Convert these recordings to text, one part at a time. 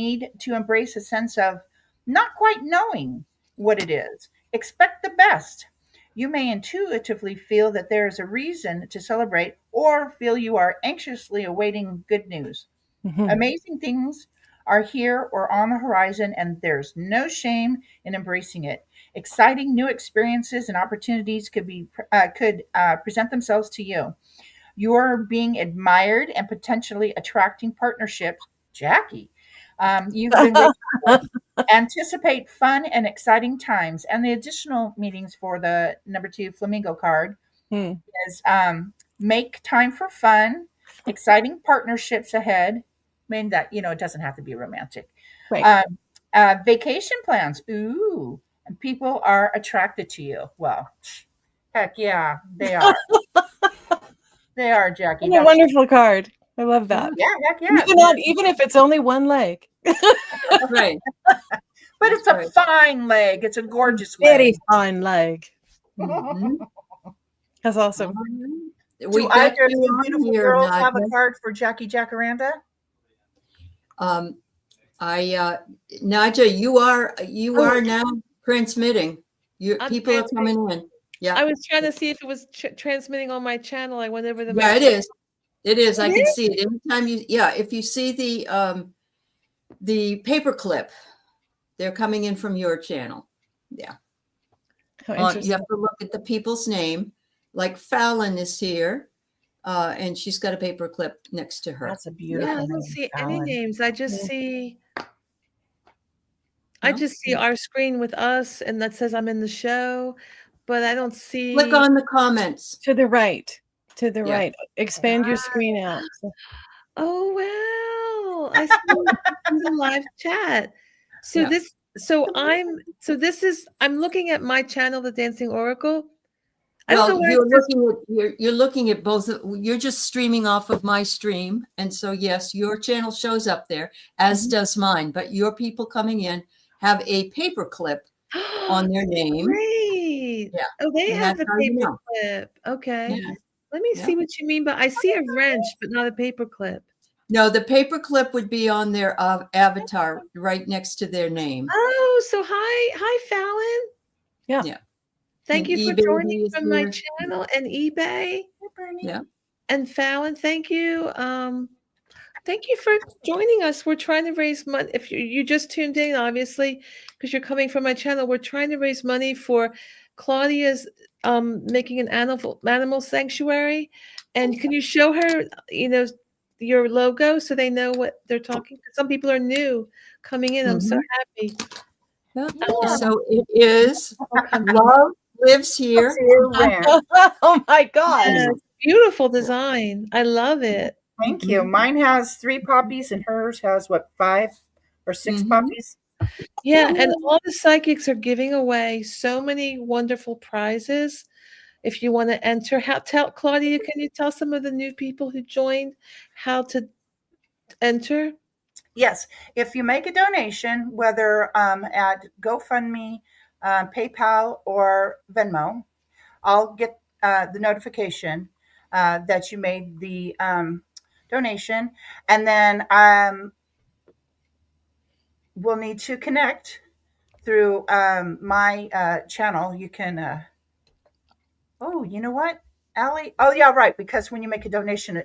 need to embrace a sense of not quite knowing what it is. Expect the best. You may intuitively feel that there is a reason to celebrate or feel you are anxiously awaiting good news. Amazing things are here or on the horizon, and there's no shame in embracing it. Exciting new experiences and opportunities could present themselves to you. You're being admired and potentially attracting partnerships. Jackie, you've been waiting for. Anticipate fun and exciting times. And the additional meanings for the number 2 flamingo card is make time for fun, exciting partnerships ahead. I mean, that, it doesn't have to be romantic. Right. Vacation plans. Ooh, and people are attracted to you. Well, heck yeah, they are. They are, Jackie. What a wonderful card. I love that. Yeah, heck yeah. Even if it's only one leg. Right. But it's a fine leg. It's a gorgeous Very leg. fine leg. Mm-hmm. That's awesome. Do either of you beautiful girls have a card for Jackie Jacaranda? Najia, you are now transmitting. People are coming in. Yeah. I was trying to see if it was transmitting on my channel. I went over the. Yeah, it is. It is. I can see it anytime if you see the paperclip, they're coming in from your channel. Yeah. You have to look at the people's name. Like Fallon is here, and she's got a paperclip next to her. That's a beautiful name. I don't see any names. I just see. No? I just see our screen with us, and that says I'm in the show, but I don't see. Click on the comments to the right. To the right. Expand your screen out. Oh wow! I see the live chat. So I'm looking at my channel, The Dancing Oracle. Well, you're looking at both. You're just streaming off of my stream, and so yes, your channel shows up there, as does mine. But your people coming in have a paperclip on their name. Great. Yeah. Oh, they have a paperclip. Okay. Yeah. Let me see what you mean. But I see a wrench, but not a paperclip. No, the paperclip would be on their avatar right next to their name. Oh, so hi, Fallon. Yeah. Thank you for joining from my channel and eBay. Yeah. And Fallon, thank you. Thank you for joining us. We're trying to raise money. If you just tuned in, obviously, because you're coming from my channel, we're trying to raise money for Claudia's making an animal sanctuary. And can you show her, your logo so they know what they're talking? Some people are new coming in. I'm so happy. So it is Love Lives Here. Oh my God. Yes, beautiful design. I love it. Thank you. Mine has 3 puppies and hers has 5 or 6 puppies? Yeah, and all the psychics are giving away so many wonderful prizes. If you want to enter, Claudia, can you tell some of the new people who joined how to enter? Yes. If you make a donation, whether at GoFundMe, PayPal, or Venmo, I'll get the notification that you made the donation. And then we'll need to connect through my channel. You can... oh, you know what, Allie? Oh, yeah, right. Because when you make a donation,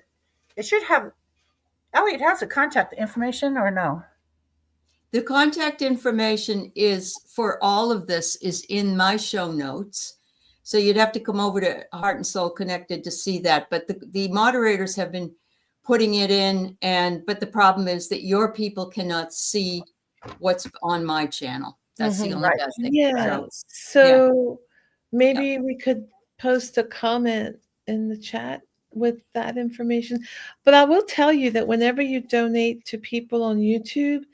it should have... Allie, it has the contact information or no? The contact information is for all of this is in my show notes. So you'd have to come over to Heart and Soul Connected to see that. But the moderators have been putting it in. But the problem is that your people cannot see what's on my channel. That's the only bad thing. Yeah. So maybe we could post a comment in the chat with that information. But I will tell you that whenever you donate to people on YouTube,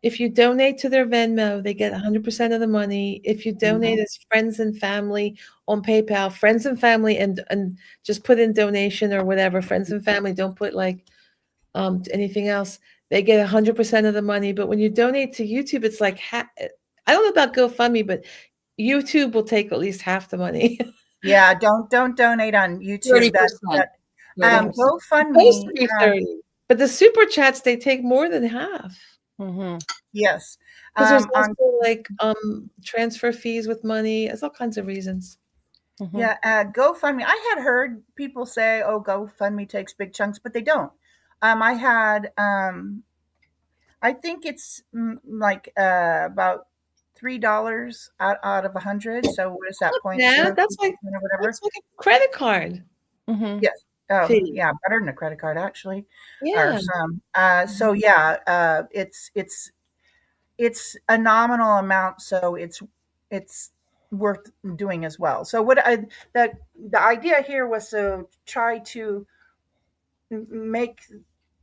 if you donate to their Venmo, they get 100% of the money. If you donate as friends and family on PayPal, friends and family, and just put in donation or whatever, friends and family, don't put like anything else, they get 100% of the money. But when you donate to YouTube, it's like, I don't know about GoFundMe, but YouTube will take at least half the money. Yeah, don't donate on YouTube. 30%. GoFundMe. But the super chats, they take more than half. Mm-hmm. Yes. Because there's On also like transfer fees with money. There's all kinds of reasons. Mm-hmm. Yeah, GoFundMe. I had heard people say, "Oh, GoFundMe takes big chunks," but they don't. I had, I think it's like about $3 out of 100. So what is that? Point Yeah, zero two percent or whatever. that's like a credit card. Mm-hmm. Yes. Oh, Fee. yeah, better than a credit card actually, or Yeah. some. So Mhm. yeah, it's a nominal amount, so it's worth doing as well. So the idea here was to try to make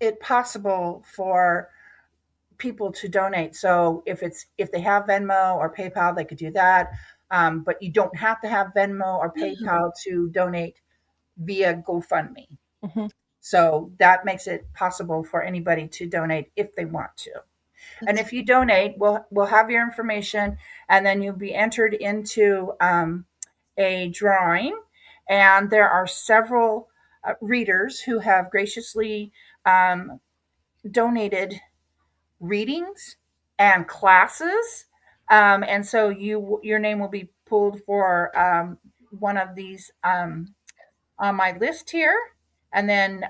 it possible for people to donate. So if they have Venmo or PayPal, they could do that. But you don't have to have Venmo or Yeah. PayPal to donate via GoFundMe. Mm-hmm. So that makes it possible for anybody to donate if they want to. And That's if you donate, we'll have your information, and then you'll be entered into a drawing. And there are several readers who have graciously um, donated readings and classes. And so your name will be pulled for one of these on my list here, and then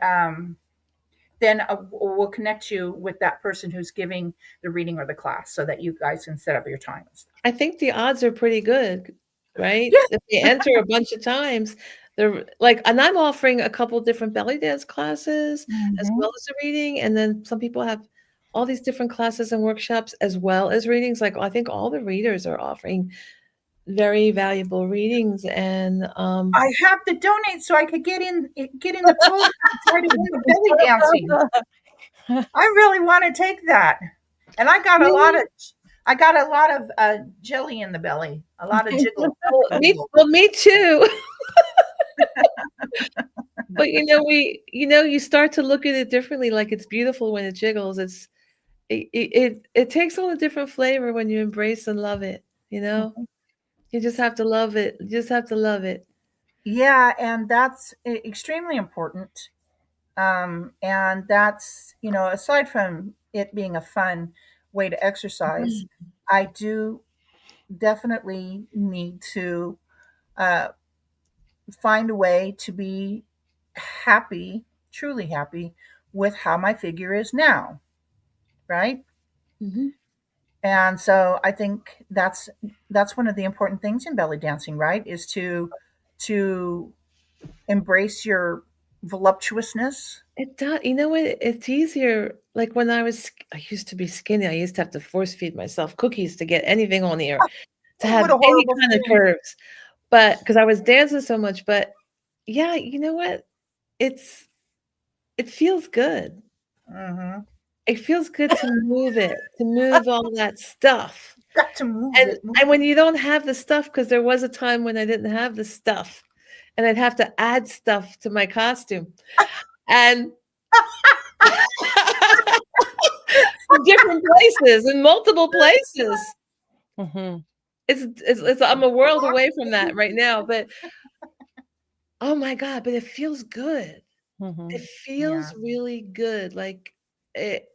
we'll connect you with that person who's giving the reading or the class so that you guys can set up your time and stuff. I think the odds are pretty good, right? Yeah. If they enter a bunch of times, they're like, and I'm offering a couple different belly dance classes as Mm-hmm. well as a reading, and then some people have all these different classes and workshops as well as readings. Like I think all the readers are offering very valuable readings, and I have to donate so I could get in the pool and try to win the belly dancing. I really want to take that, and I got a lot of jelly in the belly, a lot of jiggle. me too. But you start to look at it differently. Like it's beautiful when it jiggles. It takes on a different flavor when you embrace and love it. You know, you just have to love it. You just have to love it. Yeah, and that's extremely important. And that's, aside from it being a fun way to exercise, Mhm. I do definitely need to uh, find a way to be happy, truly happy with how my figure is now, right? Mhm. And so I think that's one of the important things in belly dancing, right? Is to embrace your voluptuousness. It does. You know what? It's easier. Like when I used to be skinny. I used to have to force feed myself cookies to get anything on the air, to Oh, what have a any horrible kind of feeling. curves. But because I was dancing so much, but yeah, you know what? It's it feels good. Hmm. It feels good to move it, to move all that stuff. Got to move And it. and when you don't have the stuff, because there was a time when I didn't have the stuff, and I'd have to add stuff to my costume, and in different places, in multiple places. Mhm. It's I'm a world away from that right now, but oh my god, but it feels good. It Mhm. feels Yeah. really good, like, it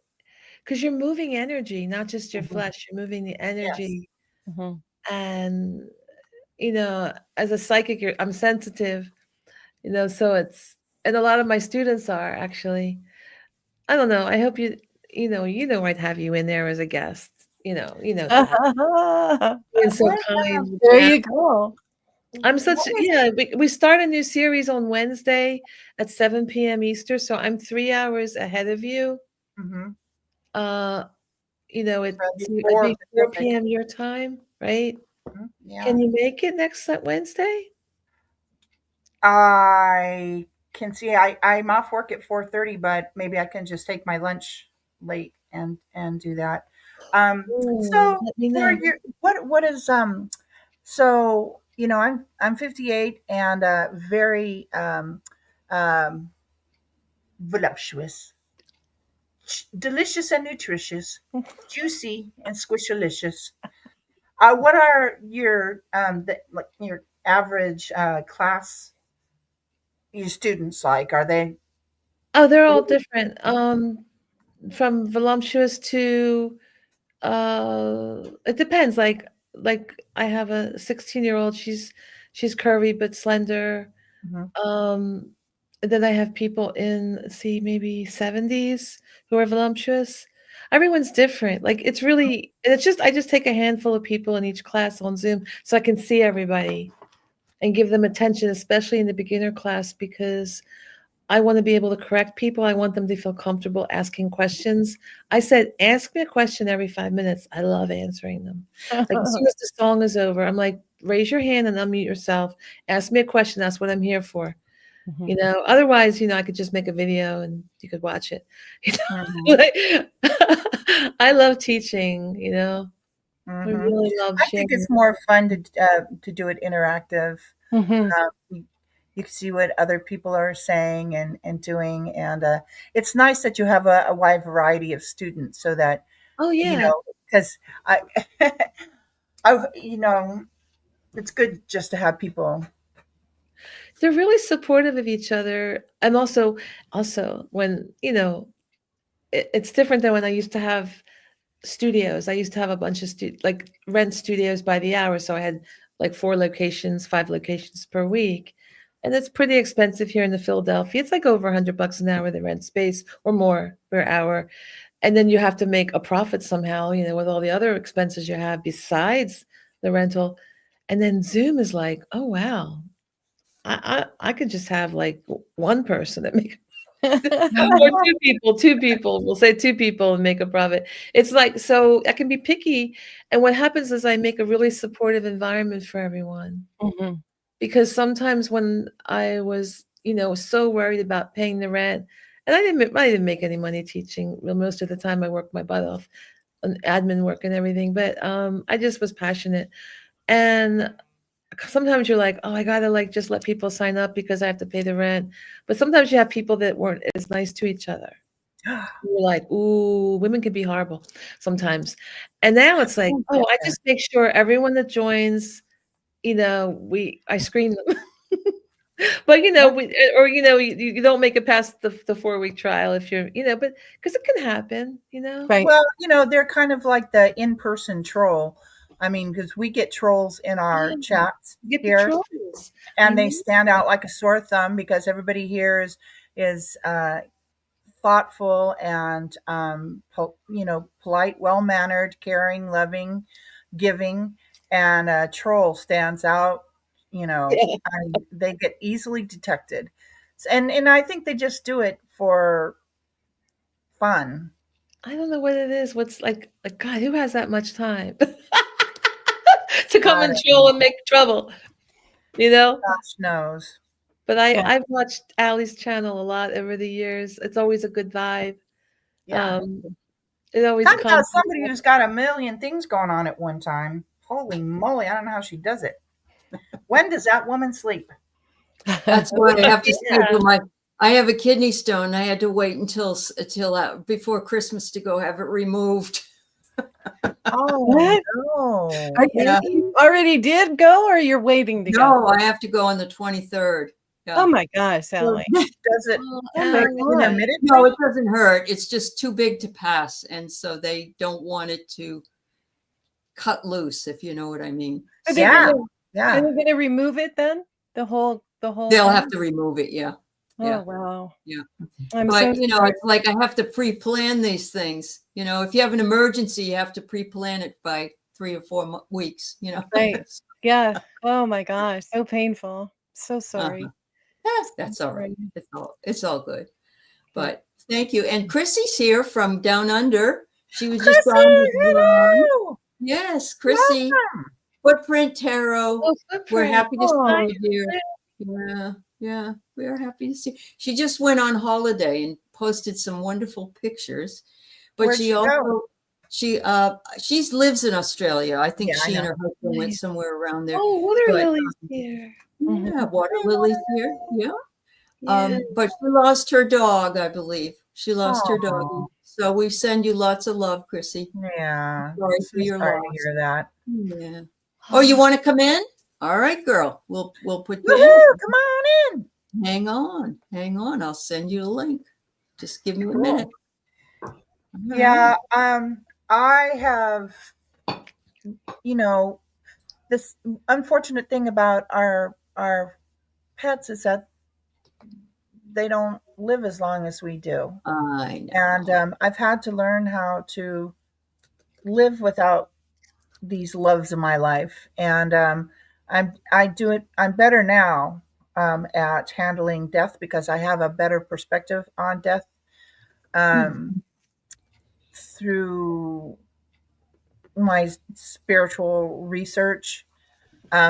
'cause you're moving energy, not just your Mhm. flesh, you're moving the Yes. energy, and, as a psychic, I'm sensitive, so it's and a lot of my students are actually. I don't know, I hope I'd have you in there as a guest, that. Being so What, kind with There that. you go. I'm such what is yeah, we start a new series on Wednesday at 7 p.m. Eastern, so I'm 3 hours ahead of you. Mhm. Uh, So it'd before be 4 Pacific. p.m. your time, right? Mhm. Yeah. Can you make it next Wednesday? I can see I'm off work at 4:30, but maybe I can just take my lunch late and do that. Ooh, So let me for know. your what is so I'm 58 and very um voluptuous, delicious and nutritious, juicy and squishalicious. What are your like your average class your students like? Are they Oh, they're all different. from voluptuous to it depends. Like I have a 16-year-old. She's curvy but slender. Mhm. And then I have people in, let's see, maybe 70s who are voluptuous. Everyone's different. Like it's really, and it's just I just take a handful of people in each class on Zoom so I can see everybody and give them attention, especially in the beginner class, because I want to be able to correct people. I want them to feel comfortable asking questions. I said, ask me a question every 5 minutes. I love answering them. Like as soon as the song is over, I'm like, raise your hand and unmute yourself. Ask me a question. That's what I'm here for. Mhm. You know, otherwise, I could just make a video and you could watch it. Mhm. I love teaching, I Mhm. really love I think sharing. it's more fun to do it interactive. Mhm. You can see what other people are saying and doing, and it's nice that you have a wide variety of students, so that Oh yeah, because I, I, it's good just to have people. they're really supportive of each other, and also when it's different than when I used to have studios. I used to have a bunch of like rent studios by the hour, so I had like 4 locations, 5 locations per week. And it's pretty expensive here in the Philadelphia. It's like over $100 an hour the rent space or more per hour. And then you have to make a profit somehow, with all the other expenses you have besides the rental. And then Zoom is like, oh wow, I could just have like one person that make or two people. We'll say 2 people and make a profit. It's like, so I can be picky. And what happens is I make a really supportive environment for everyone. Mhm. Because sometimes when I was, so worried about paying the rent, and I didn't make any money teaching. Well, most of the time I worked my butt off on admin work and everything, but I just was passionate. And sometimes you're like, oh, I gotta like just let people sign up because I have to pay the rent. But sometimes you have people that weren't as nice to each other. You're like, ooh, women can be horrible sometimes. And now it's like, Oh, oh, I yeah. just make sure everyone that joins, I screen them. But you don't make it past the 4-week trial if you're, but because it can happen. Right. Well, they're kind of like the in-person troll. I mean, because we get trolls in our Yeah, chats get the here, trolls. I and they know. stand out like a sore thumb because everybody here is thoughtful and polite, well mannered, caring, loving, giving, and a troll stands out. Yeah. They get easily detected, and I think they just do it for fun. I don't know what it is. What's like God, who has that much time to come I and don't troll know. and make trouble, you know? Gosh knows. But Yeah. I've watched Allie's channel a lot over the years. It's always a good vibe. Yeah. Um, it always Talk about calms me somebody down. who's got a million things going on at one time. Holy moly, I don't know how she does it. When does that woman sleep? That's why I have to Yeah. schedule I have a kidney stone. I had to wait until before Christmas to go have it removed. Oh What? no. Yeah. You already did go, or you're waiting to go? No, I have to go on the 23rd. Oh Yeah. my gosh, Sally. Does it Oh, Oh my hurt Allie. the god. No, humidity? it doesn't hurt. It's just too big to pass. And so they don't want it to cut loose, if you know what I mean. Are they Yeah, gonna So are yeah. they gonna remove it then? The whole they'll have thing? to remove it. Yeah. Oh Yeah. wow. Yeah. I'm But, so sorry. it's like I have to pre-plan these things. If you have an emergency, you have to pre-plan it by 3 or 4 weeks. Right. Yeah. Oh my gosh. So painful. So Uh-huh. sorry. So That's all right. sorry. It's all good. Yeah. But thank you. And Chrissy's here from down under. She was just Chrissy, on with Ron. hello. Yes, Chrissy, Welcome. Footprint Tarot. Oh, We're footprint. happy to Hi, see Oh, you here. footprint. Yeah, yeah, we are happy to see. She just went on holiday and posted some wonderful pictures, but Where'd she she go? also she lives in Australia. I think Yeah, I she and know. her husband went Nice. somewhere around there. Oh, water But lilies here. mhm. yeah, water Hey, lilies here. Yeah. Yeah. But she lost her dog, I believe. She lost her doggy. oh, So we send you lots of love, Chrissy. yeah. Sorry So for your sorry to loss. hear that. Yeah. Oh, you want to come in? All right, girl. We'll put you in. Woohoo! Come on in. Hang on. Hang on. I'll send you a link. Just give me a Cool. minute. Yeah, I have, this unfortunate thing about our pets is that they don't live as long as we do. I And know. I've had to learn how to live without these loves of my life. And I'm better now at handling death because I have a better perspective on death um, through my spiritual research.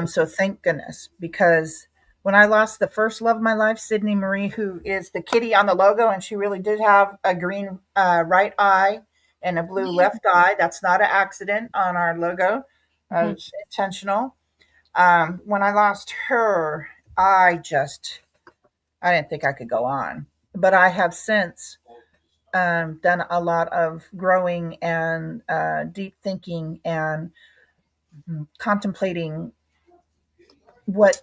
So thank goodness, because when I lost the first love of my life, Sydney Marie, who is the kitty on the logo, and she really did have a green right eye and a blue left eye. That's not an accident on our logo. It's intentional. When I lost her, I didn't think I could go on. But I have since done a lot of growing and deep thinking and contemplating what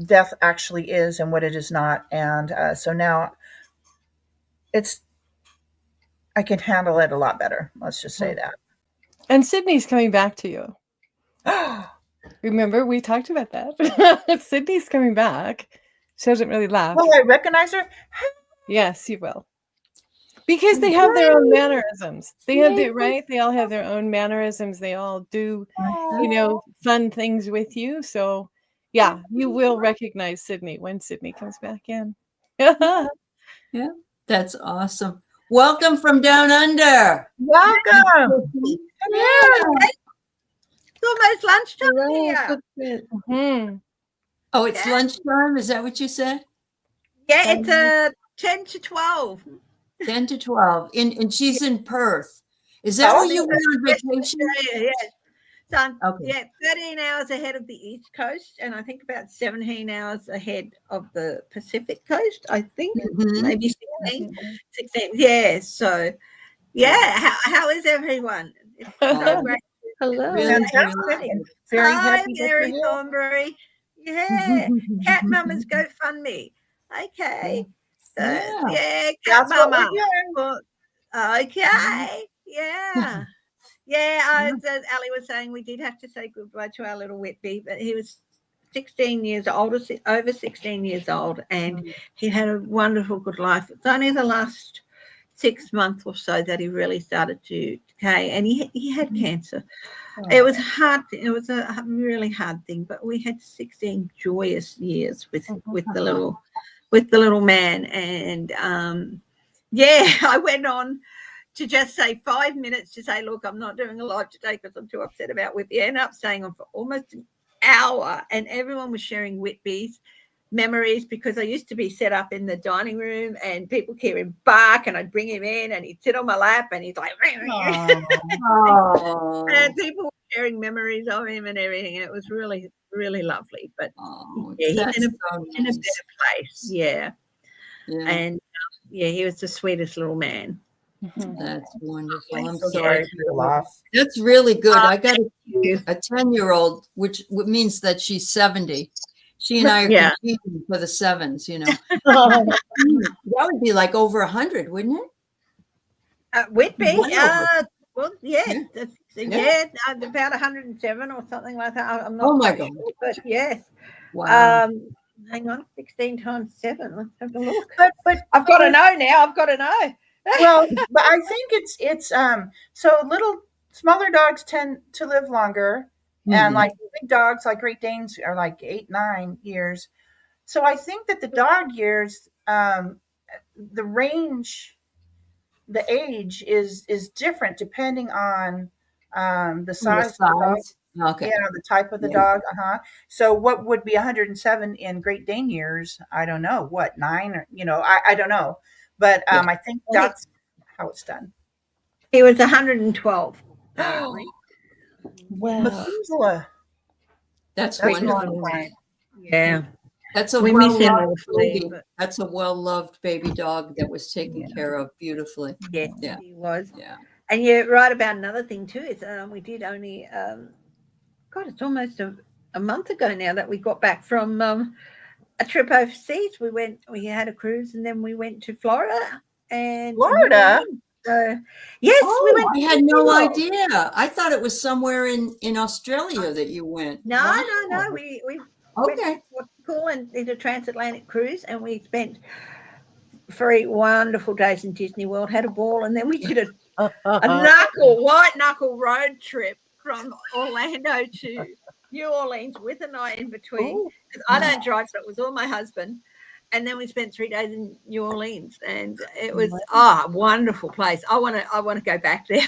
death actually is and what it is not. And so now it's, I can handle it a lot better. Let's just say that. And Sydney's coming back to you. Well, Remember, we talked about that. Sydney's coming back. She doesn't really laugh. I recognize her. Yes, you will. Because they have their own mannerisms. They have their, right? They all have their own mannerisms. They all do, fun things with you. So, yeah, you will recognize Sydney when Sydney comes back in. Yeah, that's awesome. Welcome from down under. Welcome. Hello. It's almost lunchtime here. Mhm. Oh, it's lunchtime. Is that what you said? Yeah, it's 10 to 12. 10 to 12. And she's in Perth. Is that where you went on vacation? Yeah. So I'm, Okay. 13 hours ahead of the East Coast, and I think about 17 hours ahead of the Pacific Coast, I think. Mhm. Maybe 16. Yeah, so, how is everyone? It's so great. Hello. Really, Fantastic. really. Very Hi, happy to Mary see you. Thornbury. Yeah, Cat Mama's GoFundMe. Okay. So, Yeah. Cat That's what Mama. we're doing. Well, okay. Yeah. Yeah, as Ali was saying, we did have to say goodbye to our little Whitby, but he was 16 years old, over 16 years old, and he had a wonderful, good life. It's only the last 6 months or so that he really started to decay, and he had cancer. It was hard. It was a really hard thing, but we had 16 joyous years with the little man, and I went on to just say 5 minutes to say, look, I'm not doing a live today because I'm too upset about Whitby. I ended up staying on for almost an hour, and everyone was sharing Whitby's memories because I used to be set up in the dining room and people hear him bark and I'd bring him in and he'd sit on my lap and he's like, Oh. and people were sharing memories of him and everything. And it was really, really lovely. But he's in a better place. Yeah. And he was the sweetest little man. That's wonderful. I'm So sorry. for your loss. That's really good. I got a 10-year-old, which means that she's 70. She and I are competing for the sevens, That would be like over 100, wouldn't it? Whitby, Well, about 107 or something like that. I'm not Oh my quite God. sure, but yes. Wow. Hang on, 16 times 7. Let's have a look. But I've got to know now. I've got to know. well, but I think it's so little smaller dogs tend to live longer, and like big dogs like Great Danes are like 8-9 years. So I think that the dog years, the range, the age is different depending on the size of the dog. Okay. Yeah, the type of the dog. So what would be 107 in Great Dane years? I don't know. What, 9 or I don't know. But I think that's how it's done. He was 112. Wow. Methuselah. That's That's wonderful. right. Yeah. That's a We miss him well-loved awfully, baby. That's a well-loved baby dog that was taken care of beautifully. Yes, Yeah. he was. Yeah. And you're right about another thing too. Is we did only God, it's almost a month ago now that we got back from a trip overseas. We had a cruise and then we went to Florida. And Florida? So, yes, we went. I had no idea. I thought it was somewhere in Australia that you went. No, Wow. no. We Okay. went to Portugal and did a transatlantic cruise, and we spent 3 wonderful days in Disney World. Had a ball, and then we did a white knuckle road trip from Orlando to New Orleans with a night in between. Because I don't drive, so it was all my husband. And then we spent 3 days in New Orleans, and it was a wonderful place. I want to go back there.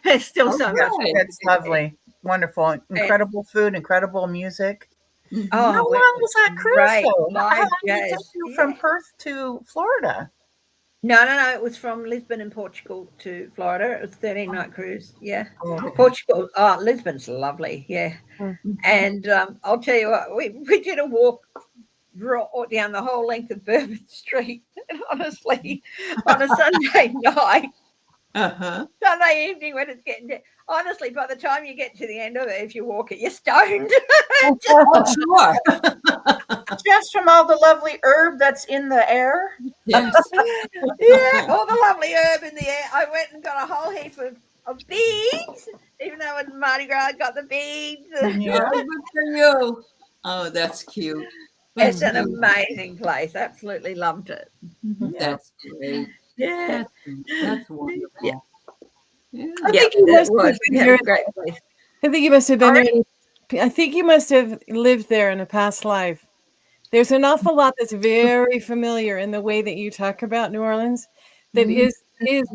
There's still so much. It's lovely, wonderful, incredible food, incredible music. Oh, How long was that cruise? great Though? live How long did it jazz. take you from Perth to Florida? No. It was from Lisbon in Portugal to Florida. It was a 13-night cruise. Yeah. Oh. Portugal. Oh, Lisbon's lovely. Yeah. And I'll tell you what, we did a walk down the whole length of Bourbon Street. And honestly, on a Sunday night, Sunday evening when it's getting honestly, by the time you get to the end of it, if you walk it, you're stoned. Sure. Just from all the lovely herb that's in the air. Yes. Yeah, all the lovely herb in the air. I went and got a whole heap of beads, even though in Mardi Gras I got the beads. Yeah. Oh, good for you. Oh, that's cute. It's an amazing place. Absolutely loved it. That's great. Yeah. That's wonderful. Yeah. Yeah. I think you must have been there. Great place. I think you must have been there. I think you must have lived there in a past life. There's an awful lot that's very familiar in the way that you talk about New Orleans that is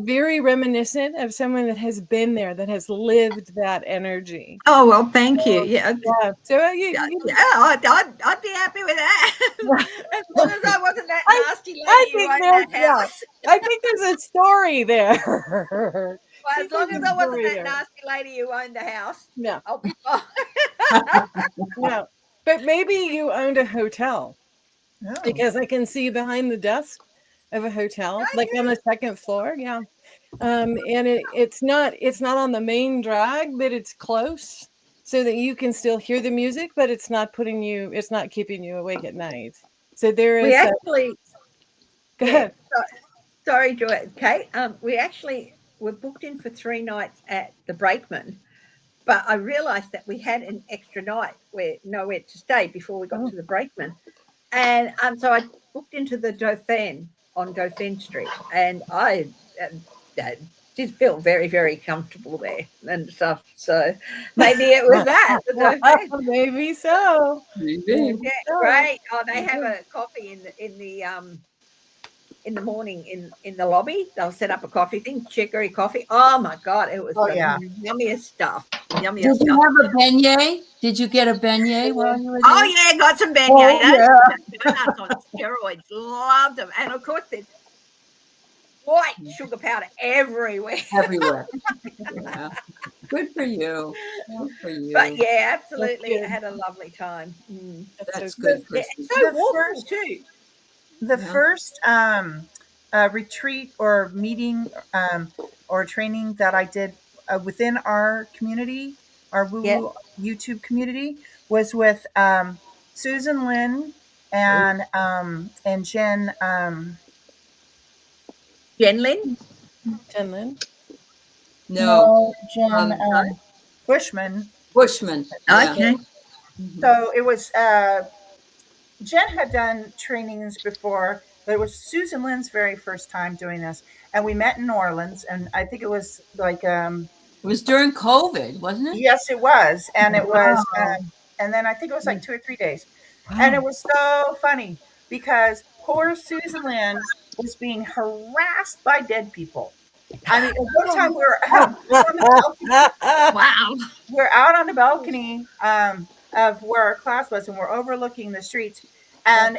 very reminiscent of someone that has been there, that has lived that energy. Oh, well, thank you. Yeah. Yeah. So I'd be happy with that. As long as I wasn't that nasty lady who owned that house. I think there's a story there. Well, as long as I wasn't that nasty lady who owned the house, No. I'll be fine. No. But maybe you owned a hotel, Oh. because I can see behind the desk of a hotel, like on the second floor. Yeah. And it's not on the main drag, but it's close so that you can still hear the music, but it's not keeping you awake at night. So there is. We actually. Go ahead. Sorry, Joy, Kate. We actually were booked in for 3 nights at the Brakeman, but I realised that we had an extra night nowhere to stay before we got to the Brakeman, and so I booked into the Dauphin on Dauphin Street, and I did feel very, very comfortable there and stuff. So maybe it was that. The Dauphin. Maybe so. Maybe. Yeah, great. Oh, they have a coffee in the morning in the lobby. They'll set up a coffee thing, chicory coffee. Oh my God, it was yummiest stuff. Did you have a beignet? Did you get a beignet while you were there? Oh yeah, got some beignet. Donuts on steroids. Loved them. And of course there's white sugar powder everywhere. Everywhere. Yeah. Good for you. Good for you. But yeah, absolutely. I had a lovely time. That's good. Yeah, so warm too. The first retreat or meeting or training that I did within our community, our Woo YouTube community, was with Susan Lynn and Jen. Jen Lynn? Jen Lynn? No, Jen Bushman. Bushman. Okay. So it was. Jen had done trainings before, but it was Susan Lynn's very first time doing this. And we met in New Orleans, and I think it was like... it was during COVID, wasn't it? Yes, it was. And it was, and then I think it was like 2 or 3 days. Wow. And it was so funny because poor Susan Lynn was being harassed by dead people. I mean, at one time we were out on the balcony. Wow. We're out on the balcony of where our class was, and we're overlooking the streets, and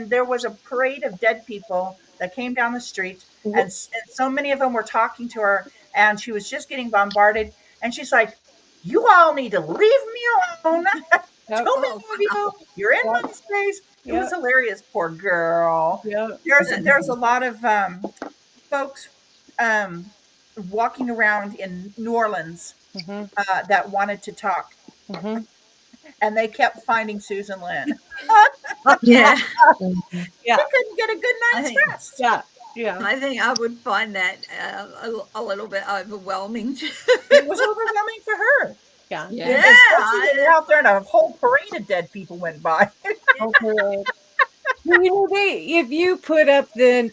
there was a parade of dead people that came down the street, and so many of them were talking to her, and she was just getting bombarded, and she's like, "You all need to leave me alone. Too many of you, you're in my space." It was hilarious. Poor girl. There's a lot of folks walking around in New Orleans that wanted to talk. And they kept finding Susan Lynn. Yeah. They couldn't get a good night's rest. Yeah. I think I would find that a little bit overwhelming. It was overwhelming for her. Yeah. Yeah. Especially when you're out there and a whole parade of dead people went by. Okay. Well, if you put up the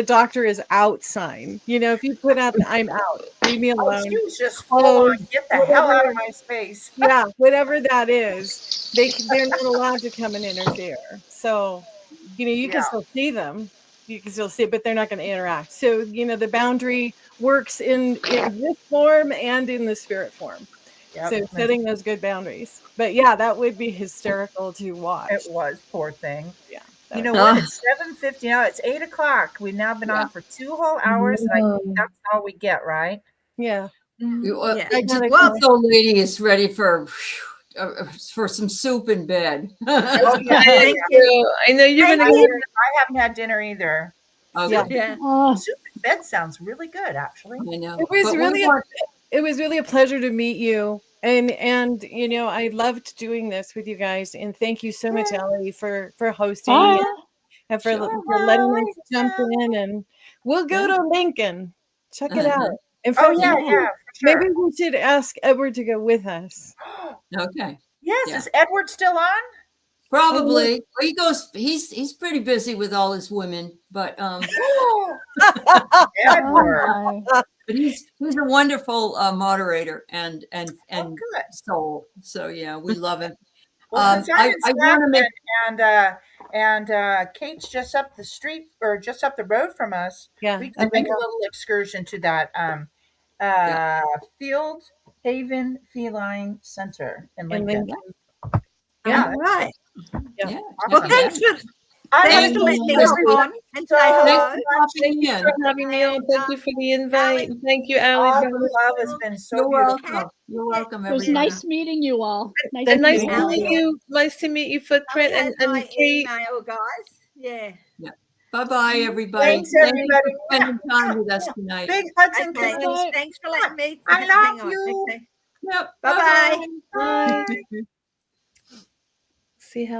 doctor is out sign, if you put up the I'm out, leave me Oh, she alone, was just full close, on, get the hell whatever, out of my space. yeah, whatever that is, they're not allowed to come and interfere. So, you can Yeah. still see them, but they're not going to interact. So, the boundary works in this form and in the spirit form. Yep. So setting those good boundaries. But yeah, that would be hysterical to watch. It was, poor thing. Yeah. You know what? It's 7:50 now. It's 8:00. We've now been Yeah. on for 2 whole hours, and I think that's all we get, right? Yeah. Yeah. Well, this old lady is ready for some soup in bed. Oh yeah. Thank you. I know you're Thank gonna you. get I haven't had dinner either. Okay. Yeah. Soup in bed sounds really good, actually. I know. It was But we really want- it was really a pleasure to meet you. And I loved doing this with you guys. And thank you so much, Ellie, for hosting and for letting us jump in. And we'll go to Lincoln. Check it out. In Oh fact, yeah, yeah, for maybe sure. we should ask Edward to go with us. Okay. Yes, Yeah. is Edward still on? Probably. Well, he goes. He's pretty busy with all his women, but Edward. but he's a wonderful moderator and Oh, good. soul. So yeah, we love him. Well, since I'm in I want to make and Kate's just up the street or just up the road from us, Yeah. we could make a little excursion to that Field Haven Feline Center in Lincoln. Yeah, All right. yeah. Well, check it thanks out. thanks for letting me hop on and say hello. Thanks for popping in. for having me on. Thank you for the invite. And thank you, Allie. all for the love has been so You're beautiful. welcome. You're welcome, It was everybody. nice meeting you all. and nice to Allie. meet you. Nice to meet you, Footprint, I'll and my Kate. email, guys. Yeah. Bye-bye, everybody. Thanks, Thank you everybody. for spending time with us tonight. Big hugs and Okay. kisses. Thanks for letting me. I love hang on. you. Okay. Yep. Bye-bye. Bye-bye. Bye. See how